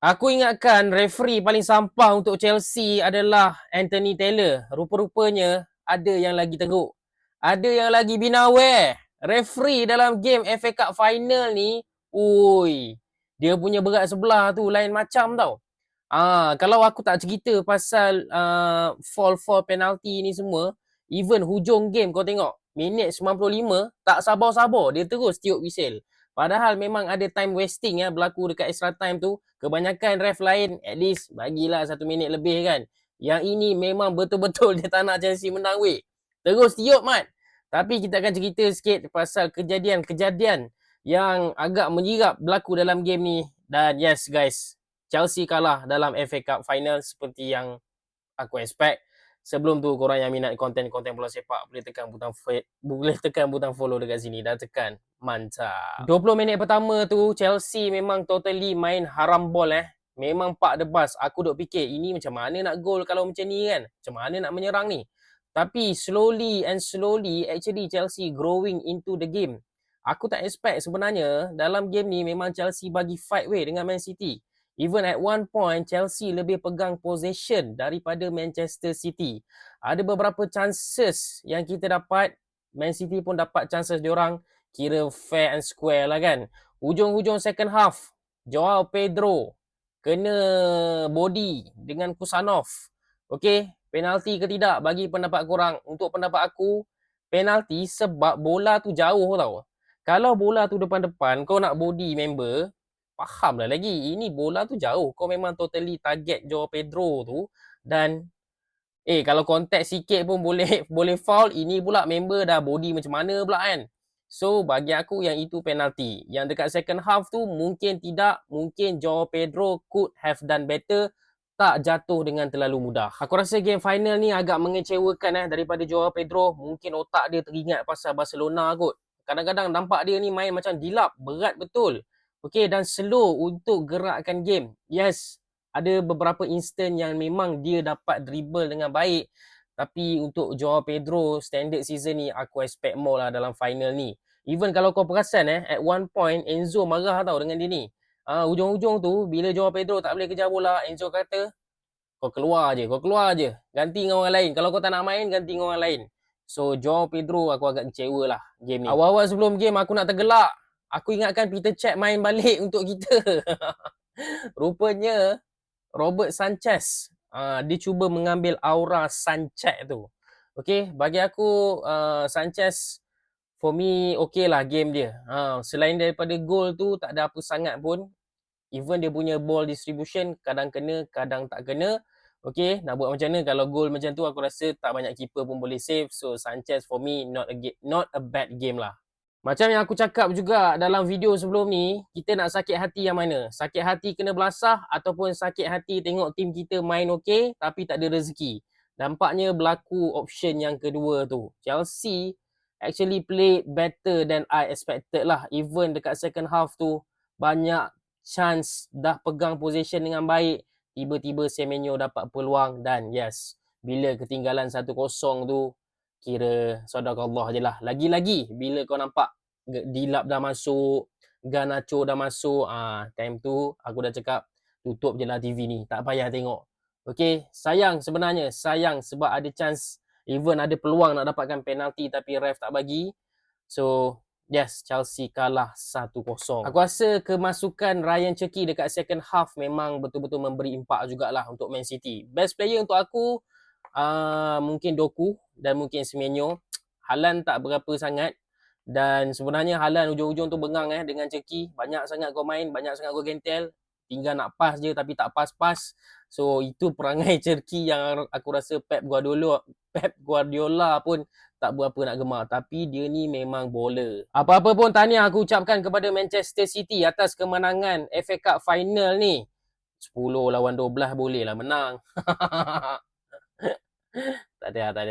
Aku ingatkan referee paling sampah untuk Chelsea adalah Anthony Taylor. Rupa-rupanya ada yang lagi teruk. Ada yang lagi binaware. Referee dalam game FA Cup final ni, ui, dia punya berat sebelah tu lain macam tau. Kalau aku tak cerita pasal fall penalty ni semua, even hujung game kau tengok, minit 95, tak sabar-sabar dia terus tiup whistle. Padahal memang ada time wasting berlaku dekat extra time tu. Kebanyakan ref lain at least bagilah 1 minit lebih kan. Yang ini memang betul-betul dia tak nak Chelsea menang weh. Terus tiup mat. Tapi kita akan cerita sikit pasal kejadian-kejadian yang agak menyirap berlaku dalam game ni. Dan yes guys, Chelsea kalah dalam FA Cup final seperti yang aku expect. Sebelum tu korang yang minat konten-konten bola sepak boleh tekan butang follow dekat sini dan tekan mantap. 20 minit pertama tu Chelsea memang totally main haram ball Memang pak debas. Aku duk fikir ini macam mana nak gol kalau macam ni kan. Macam mana nak menyerang ni. Tapi slowly and slowly actually Chelsea growing into the game. Aku tak expect sebenarnya dalam game ni memang Chelsea bagi fight way dengan Man City. Even at one point, Chelsea lebih pegang possession daripada Manchester City. Ada beberapa chances yang kita dapat. Man City pun dapat chances diorang. Kira fair and square lah kan. Hujung-hujung second half, Joao Pedro kena body dengan Kusanov. Okay, penalti ke tidak bagi pendapat korang. Untuk pendapat aku, penalti sebab bola tu jauh tau. Kalau bola tu depan-depan, kau nak body member, faham lah lagi. Ini bola tu jauh. Kau memang totally target Joao Pedro tu. Dan kalau konteks sikit pun boleh boleh foul. Ini pula member dah body macam mana pula kan. So bagi aku yang itu penalti. Yang dekat second half tu mungkin tidak. Mungkin Joao Pedro could have done better. Tak jatuh dengan terlalu mudah. Aku rasa game final ni agak mengecewakan daripada Joao Pedro. Mungkin otak dia teringat pasal Barcelona kot. Kadang-kadang nampak dia ni main macam dilap. Berat betul. Okay, dan slow untuk gerakkan game. Yes, ada beberapa instant yang memang dia dapat dribble dengan baik. Tapi untuk Joao Pedro standard season ni, aku expect more lah dalam final ni. Even kalau kau perasan at one point Enzo marah tau dengan dia ni. Hujung-hujung tu bila Joao Pedro tak boleh kejar bola, Enzo kata, kau keluar je. Ganti dengan orang lain. Kalau kau tak nak main, ganti dengan orang lain. So Joao Pedro aku agak kecewa lah game ni. Awal-awal sebelum game aku nak tergelak. Aku ingatkan Peter Cech main balik untuk kita. Rupanya Robert Sanchez. Dia cuba mengambil aura Sanchez tu. Okay, bagi aku Sanchez for me okay lah game dia. Selain daripada gol tu tak ada apa sangat pun. Even dia punya ball distribution kadang kena, kadang tak kena. Okay, nak buat macam mana kalau gol macam tu aku rasa tak banyak keeper pun boleh save. So Sanchez for me not a bad game lah. Macam yang aku cakap juga dalam video sebelum ni, kita nak sakit hati yang mana? Sakit hati kena belasah ataupun sakit hati tengok tim kita main okey tapi tak ada rezeki. Nampaknya berlaku option yang kedua tu. Chelsea actually play better than I expected lah. Even dekat second half tu, banyak chance dah pegang possession dengan baik. Tiba-tiba Semenyo dapat peluang dan yes, bila ketinggalan 1-0 tu, kira sadakallah je lah. Lagi-lagi bila kau nampak Dilap dah masuk, Garnacho dah masuk, time tu aku dah cakap tutup je lah TV ni, tak payah tengok. Okay, sayang sebenarnya, sayang sebab ada chance, even ada peluang nak dapatkan penalti tapi ref tak bagi. So yes, Chelsea kalah 1-0. Aku rasa kemasukan Ryan Cherki dekat second half memang betul-betul memberi impak jugalah untuk Man City. Best player untuk aku mungkin Doku dan mungkin Semenyo. Haaland tak berapa sangat. Dan sebenarnya Haaland ujung-ujung tu bengang dengan Cherki. Banyak sangat kau main, banyak sangat kau gentel. Tinggal nak pass je tapi tak pass-pass. So itu perangai Cherki yang aku rasa Pep Guardiola pun tak berapa nak gemar. Tapi dia ni memang bowler. Apa-apa pun tahniah aku ucapkan kepada Manchester City atas kemenangan FA Cup final ni. 10 lawan 12 boleh lah menang. Tak ada.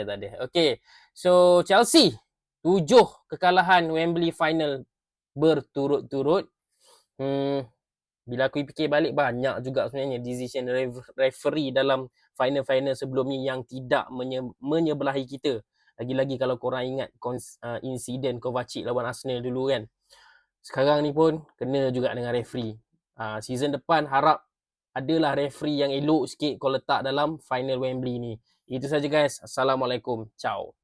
Okay. So Chelsea 7 kekalahan Wembley final berturut-turut. Bila aku fikir balik, banyak juga sebenarnya decision referee dalam final-final sebelum ni yang tidak menyebelahi kita. Lagi-lagi kalau korang ingat insiden Kovacic lawan Arsenal dulu kan. Sekarang ni pun kena juga dengan referee. Season depan harap adalah referee yang elok sikit kau letak dalam final Wembley ni. Itu saja guys. Assalamualaikum. Ciao.